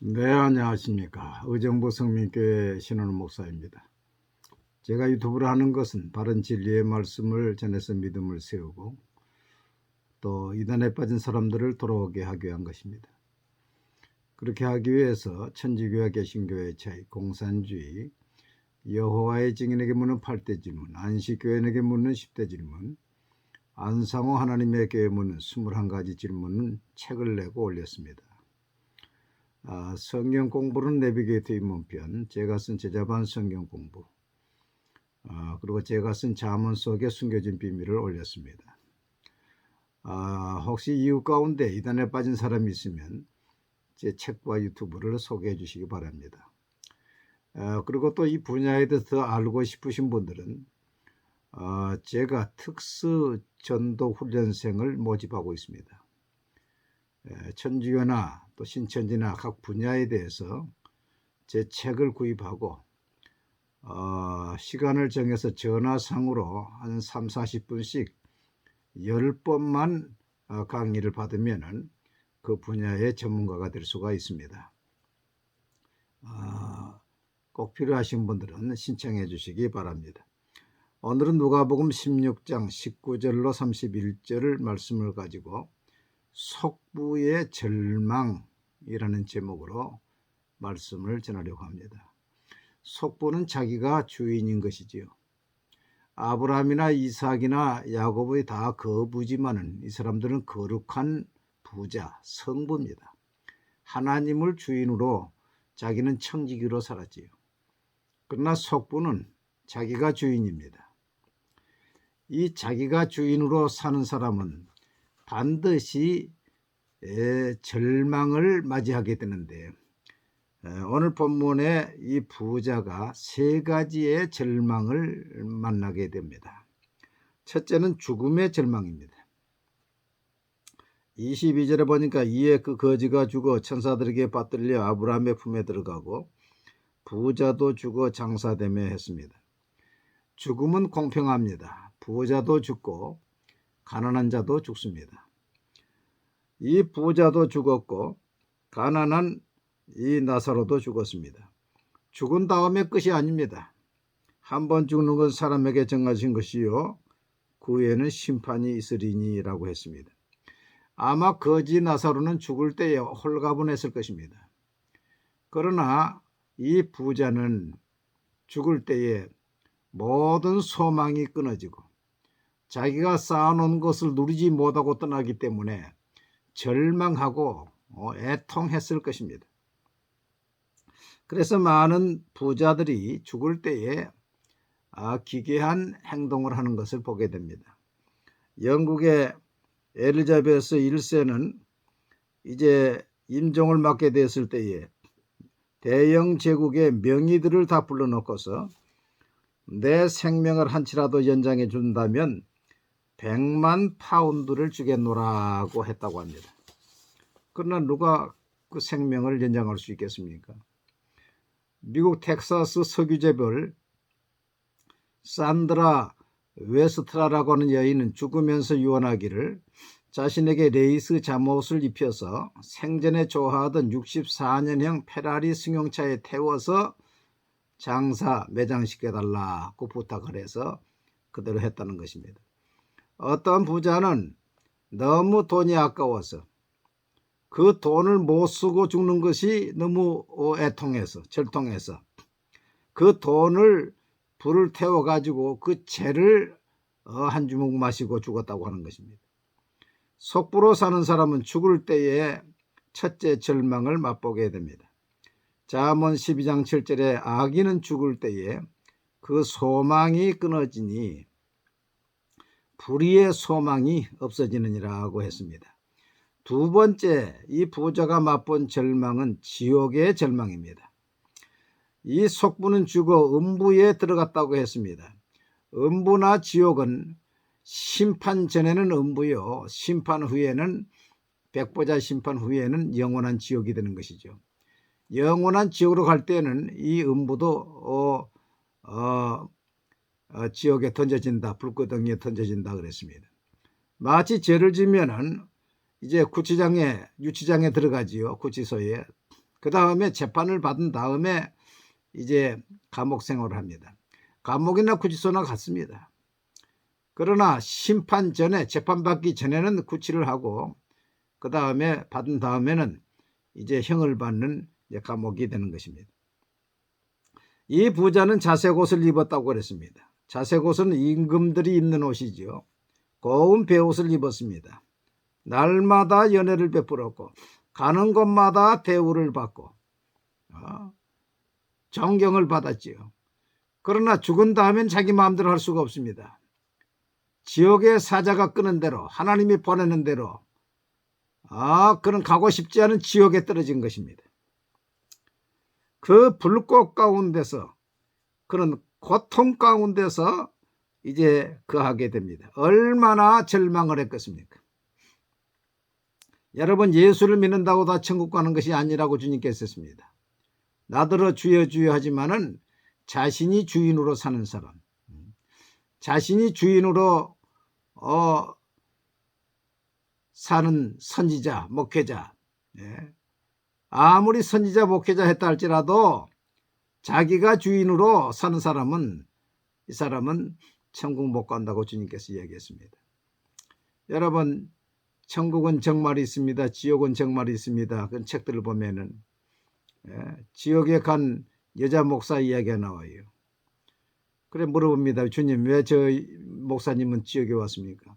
네, 안녕하십니까. 의정부 성민교회 신원호 목사입니다. 제가 유튜브를 하는 것은 바른 진리의 말씀을 전해서 믿음을 세우고 또 이단에 빠진 사람들을 돌아오게 하기 위한 것입니다. 그렇게 하기 위해서 천주교와 개신교의 차이, 공산주의, 여호와의 증인에게 묻는 8대 질문, 안식교인에게 묻는 10대 질문, 안상호 하나님의 교회에 묻는 21가지 질문은 책을 내고 올렸습니다. 성경 공부는 내비게이터 입문편, 제가 쓴 제자반 성경 공부, 그리고 제가 쓴 잠언 속에 숨겨진 비밀을 올렸습니다. 혹시 이웃 가운데 이단에 빠진 사람이 있으면 제 책과 유튜브를 소개해 주시기 바랍니다. 그리고 또 이 분야에 대해서 더 알고 싶으신 분들은 제가 특수 전도 훈련생을 모집하고 있습니다. 천주교나 또 신천지나 각 분야에 대해서 제 책을 구입하고 시간을 정해서 전화상으로 한 30-40분씩 10번만 강의를 받으면 그 분야의 전문가가 될 수가 있습니다. 꼭 필요하신 분들은 신청해 주시기 바랍니다. 오늘은 누가복음 16장 19절로 31절 말씀을 가지고 속부의 절망이라는 제목으로 말씀을 전하려고 합니다. 속부는 자기가 주인인 것이지요. 아브라함이나 이삭이나 야곱이 다 거부지만은 이 사람들은 거룩한 부자, 성부입니다. 하나님을 주인으로 자기는 청지기로 살았지요. 그러나 속부는 자기가 주인입니다. 이 자기가 주인으로 사는 사람은 반드시 절망을 맞이하게 되는데 오늘 본문에 이 부자가 3가지의 절망을 만나게 됩니다. 첫째는 죽음의 절망입니다. 22절에 보니까 이에 그 거지가 죽어 천사들에게 받들려 아브라함의 품에 들어가고 부자도 죽어 장사되며 했습니다. 죽음은 공평합니다. 부자도 죽고 가난한 자도 죽습니다. 이 부자도 죽었고 가난한 이 나사로도 죽었습니다. 죽은 다음에 끝이 아닙니다. 한번 죽는 건 사람에게 정하신 것이요 그 후에는 심판이 있으리니라고 했습니다. 아마 거지 나사로는 죽을 때에 홀가분했을 것입니다. 그러나 이 부자는 죽을 때에 모든 소망이 끊어지고 자기가 쌓아놓은 것을 누리지 못하고 떠나기 때문에 절망하고 애통했을 것입니다. 그래서 많은 부자들이 죽을 때에 기괴한 행동을 하는 것을 보게 됩니다. 영국의 엘리자베스 1세는 이제 임종을 맞게 됐을 때에 대영 제국의 명의들을 다 불러놓고서 내 생명을 한치라도 연장해 준다면 100만 파운드를 주겠노라고 했다고 합니다. 그러나 누가 그 생명을 연장할 수 있겠습니까? 미국 텍사스 석유재벌 산드라 웨스트라라고 하는 여인은 죽으면서 유언하기를 자신에게 레이스 잠옷을 입혀서 생전에 좋아하던 64년형 페라리 승용차에 태워서 장사 매장시켜달라고 부탁을 해서 그대로 했다는 것입니다. 어떤 부자는 너무 돈이 아까워서 그 돈을 못 쓰고 죽는 것이 너무 애통해서 절통해서 그 돈을 불을 태워가지고 그 채를 한 주먹 마시고 죽었다고 하는 것입니다. 속부로 사는 사람은 죽을 때에 첫째 절망을 맛보게 됩니다. 잠언 12장 7절에 악인은 죽을 때에 그 소망이 끊어지니 불의의 소망이 없어지느니라고 했습니다. 두 번째, 이 부자가 맛본 절망은 지옥의 절망입니다. 이 속부는 죽어 음부에 들어갔다고 했습니다. 음부나 지옥은 심판 전에는 음부요, 심판 후에는 백보자 심판 후에는 영원한 지옥이 되는 것이죠. 영원한 지옥으로 갈 때는 이 음부도 지옥에 던져진다, 불구덩이에 던져진다 그랬습니다. 마치 죄를 지면은 이제 유치장에 들어가지요. 구치소에 그 다음에 재판을 받은 다음에 이제 감옥 생활을 합니다. 감옥이나 구치소나 같습니다. 그러나 심판 전에, 재판받기 전에는 구치를 하고 그 다음에 받은 다음에는 이제 형을 받는 이제 감옥이 되는 것입니다. 이 부자는 자색 옷을 입었다고 그랬습니다. 자색 옷은 임금들이 입는 옷이지요. 고운 베옷을 입었습니다. 날마다 연회를 베풀었고 가는 곳마다 대우를 받고 존경을 받았지요. 그러나 죽은 다음엔 자기 마음대로 할 수가 없습니다. 지옥의 사자가 끄는 대로, 하나님이 보내는 대로 그는 가고 싶지 않은 지옥에 떨어진 것입니다. 그 불꽃 가운데서, 그는 고통 가운데서 이제 거하게 됩니다. 얼마나 절망을 했겠습니까? 여러분, 예수를 믿는다고 다 천국 가는 것이 아니라고 주님께서 했습니다. 나더러 주여 주여 하지만은 자신이 주인으로 사는 사람, 자신이 주인으로 사는 선지자, 목회자, 아무리 선지자, 목회자 했다 할지라도 자기가 주인으로 사는 사람은, 이 사람은 천국 못 간다고 주님께서 이야기했습니다. 여러분, 천국은 정말이 있습니다. 지옥은 정말이 있습니다. 그 책들을 보면은 지옥에 간 여자 목사 이야기가 나와요. 그래 물어봅니다. 주님, 왜 저 목사님은 지옥에 왔습니까?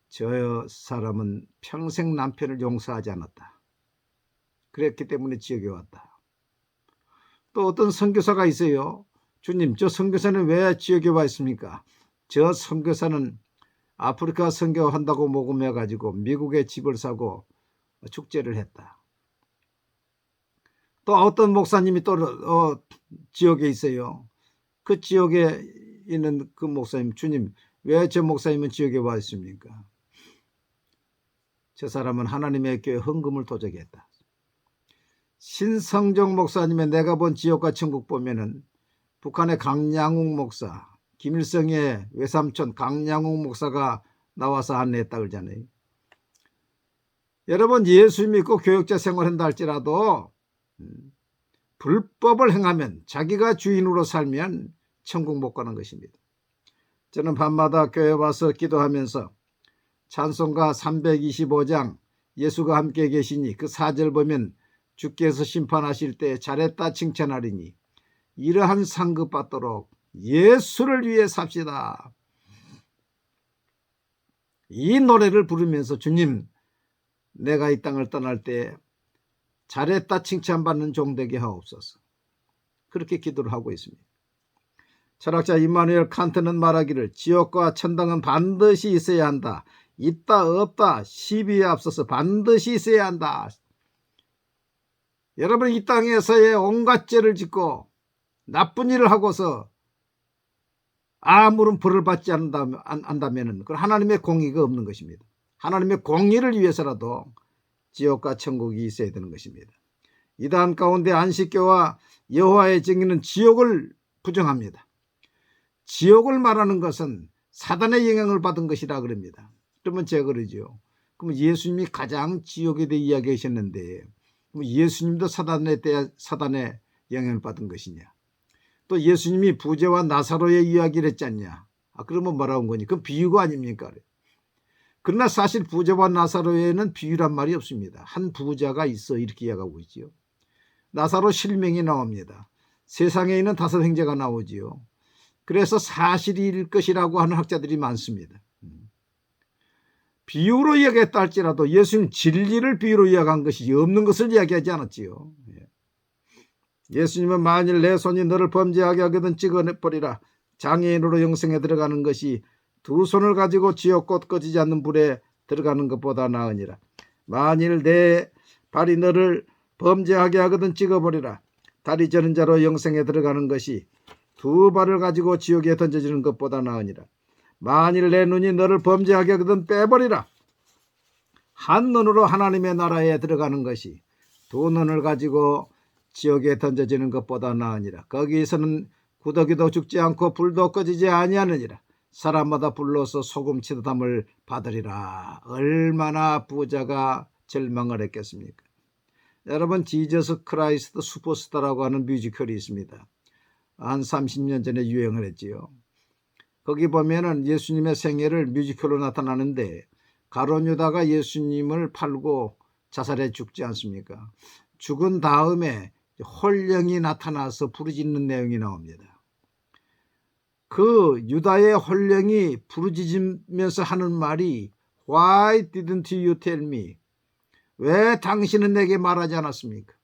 저 사람은 평생 남편을 용서하지 않았다. 그랬기 때문에 지옥에 왔다. 또 어떤 선교사가 있어요. 주님, 저 선교사는 왜 지옥에 와 있습니까? 저 선교사는 아프리카 선교한다고 모금해가지고 미국에 집을 사고 축제를 했다. 또 어떤 목사님이 또 지옥에 있어요. 그 지옥에 있는 그 목사님, 주님, 왜 저 목사님은 지옥에 와 있습니까? 저 사람은 하나님의 교회 헌금을 도적했다. 신성정 목사님의 내가 본 지옥과 천국 보면은 북한의 강양욱 목사, 김일성의 외삼촌 강양욱 목사가 나와서 안내했다 그러잖아요. 여러분, 예수 믿고 교역자 생활한다 할지라도 불법을 행하면, 자기가 주인으로 살면 천국 못 가는 것입니다. 저는 밤마다 교회 와서 기도하면서 찬송가 325장 예수가 함께 계시니 그 4절 보면 주께서 심판하실 때 잘했다 칭찬하리니 이러한 상급 받도록 예수를 위해 삽시다. 이 노래를 부르면서 주님, 내가 이 땅을 떠날 때 잘했다 칭찬받는 종 되게 하옵소서. 그렇게 기도를 하고 있습니다. 철학자 임마누엘 칸트는 말하기를 지옥과 천당은 반드시 있어야 한다. 있다 없다 시비에 앞서서 반드시 있어야 한다. 여러분, 이 땅에서의 온갖 죄를 짓고 나쁜 일을 하고서 아무런 벌을 받지 않는다면 그건 하나님의 공의가 없는 것입니다. 하나님의 공의를 위해서라도 지옥과 천국이 있어야 되는 것입니다. 이단 가운데 안식교와 여호와의 증인은 지옥을 부정합니다. 지옥을 말하는 것은 사단의 영향을 받은 것이라 그럽니다. 그러면 제가 그러죠. 그럼 예수님이 가장 지옥에 대해 이야기하셨는데 그럼 예수님도 사단의 영향을 받은 것이냐? 또 예수님이 부제와 나사로의 이야기를 했지 않냐? 그러면 뭐라고 한 거니? 그건 비유가 아닙니까? 그러나 사실 부제와 나사로에는 비유란 말이 없습니다. 한 부자가 있어 이렇게 이야기하고 있지요. 나사로 실명이 나옵니다. 세상에 있는 5 형제가 나오지요. 그래서 사실일 것이라고 하는 학자들이 많습니다. 비유로 이야기했다 할지라도 예수님 진리를 비유로 이야기한 것이 없는 것을 이야기하지 않았지요. 예수님은 만일 내 손이 너를 범죄하게 하거든 찍어버리라. 장애인으로 영생에 들어가는 것이 2 손을 가지고 지옥 꺼지지 않는 불에 들어가는 것보다 나으니라. 만일 내 발이 너를 범죄하게 하거든 찍어버리라. 다리 저는 자로 영생에 들어가는 것이 2 발을 가지고 지옥에 던져지는 것보다 나으니라. 만일 내 눈이 너를 범죄하게 하거든 빼버리라. 한 눈으로 하나님의 나라에 들어가는 것이 2 눈을 가지고 지옥에 던져지는 것보다 나으니라. 거기에서는 구더기도 죽지 않고 불도 꺼지지 아니하느니라. 사람마다 불로서 소금치듯함을 받으리라. 얼마나 부자가 절망을 했겠습니까? 여러분, 지저스 크라이스트 슈퍼스타라고 하는 뮤지컬이 있습니다. 한 30년 전에 유행을 했지요. 거기 보면은 예수님의 생애를 뮤지컬로 나타나는데 가룟 유다가 예수님을 팔고 자살해 죽지 않습니까? 죽은 다음에 홀령이 나타나서 부르짖는 내용이 나옵니다. 그 유다의 홀령이 부르짖으면서 하는 말이 Why didn't you tell me? 왜 당신은 내게 말하지 않았습니까?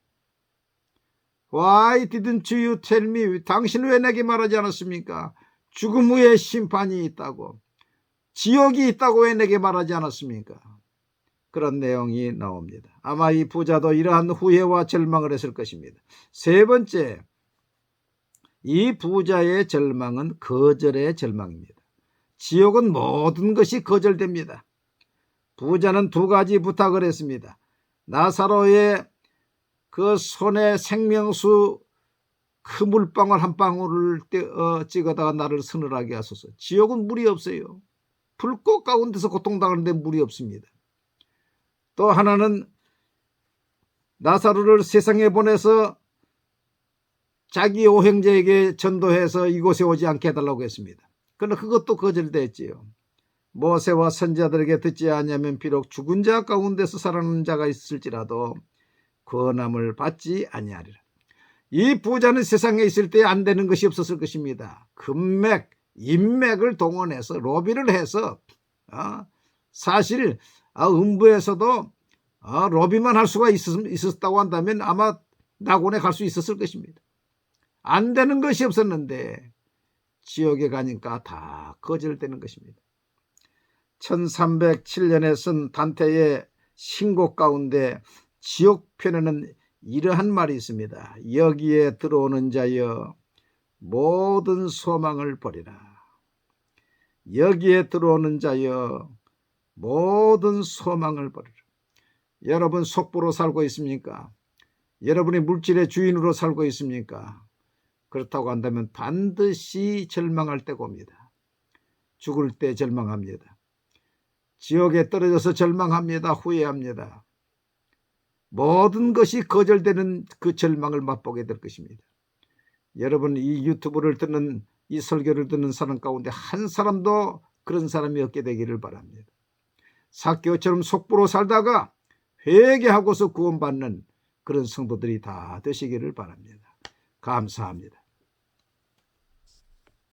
Why didn't you tell me? 당신은 왜 내게 말하지 않았습니까? 죽음 후에 심판이 있다고, 지옥이 있다고 왜 내게 말하지 않았습니까? 그런 내용이 나옵니다. 아마 이 부자도 이러한 후회와 절망을 했을 것입니다. 세 번째, 이 부자의 절망은 거절의 절망입니다. 지옥은 모든 것이 거절됩니다. 부자는 두 가지 부탁을 했습니다. 나사로의 그 손에 생명수 그 물방울 한 방울을 찍어다가 나를 서늘하게 하소서. 지옥은 물이 없어요. 불꽃 가운데서 고통당하는데 물이 없습니다. 또 하나는 나사로를 세상에 보내서 자기 오행제에게 전도해서 이곳에 오지 않게 해달라고 했습니다. 그러나 그것도 거절됐지요. 모세와 선지자들에게 듣지 않으면 비록 죽은 자 가운데서 살아나는 자가 있을지라도 권함을 받지 아니하리라. 이 부자는 세상에 있을 때 안 되는 것이 없었을 것입니다. 금맥, 인맥을 동원해서 로비를 해서 사실 음부에서도 로비만 할 수가 있었다고 한다면 아마 낙원에 갈 수 있었을 것입니다. 안 되는 것이 없었는데 지옥에 가니까 다 거절되는 것입니다. 1307년에 쓴 단테의 신곡 가운데 지옥편에는 이러한 말이 있습니다. 여기에 들어오는 자여 모든 소망을 버리라. 여기에 들어오는 자여 모든 소망을 버리라. 여러분 속보로 살고 있습니까? 여러분이 물질의 주인으로 살고 있습니까? 그렇다고 한다면 반드시 절망할 때가 옵니다. 죽을 때 절망합니다. 지옥에 떨어져서 절망합니다. 후회합니다. 모든 것이 거절되는 그 절망을 맛보게 될 것입니다. 여러분 이 유튜브를 듣는 이 설교를 듣는 사람 가운데 한 사람도 그런 사람이 없게 되기를 바랍니다. 삭개오처럼 속보로 살다가 회개하고서 구원받는 그런 성도들이 다 되시기를 바랍니다. 감사합니다.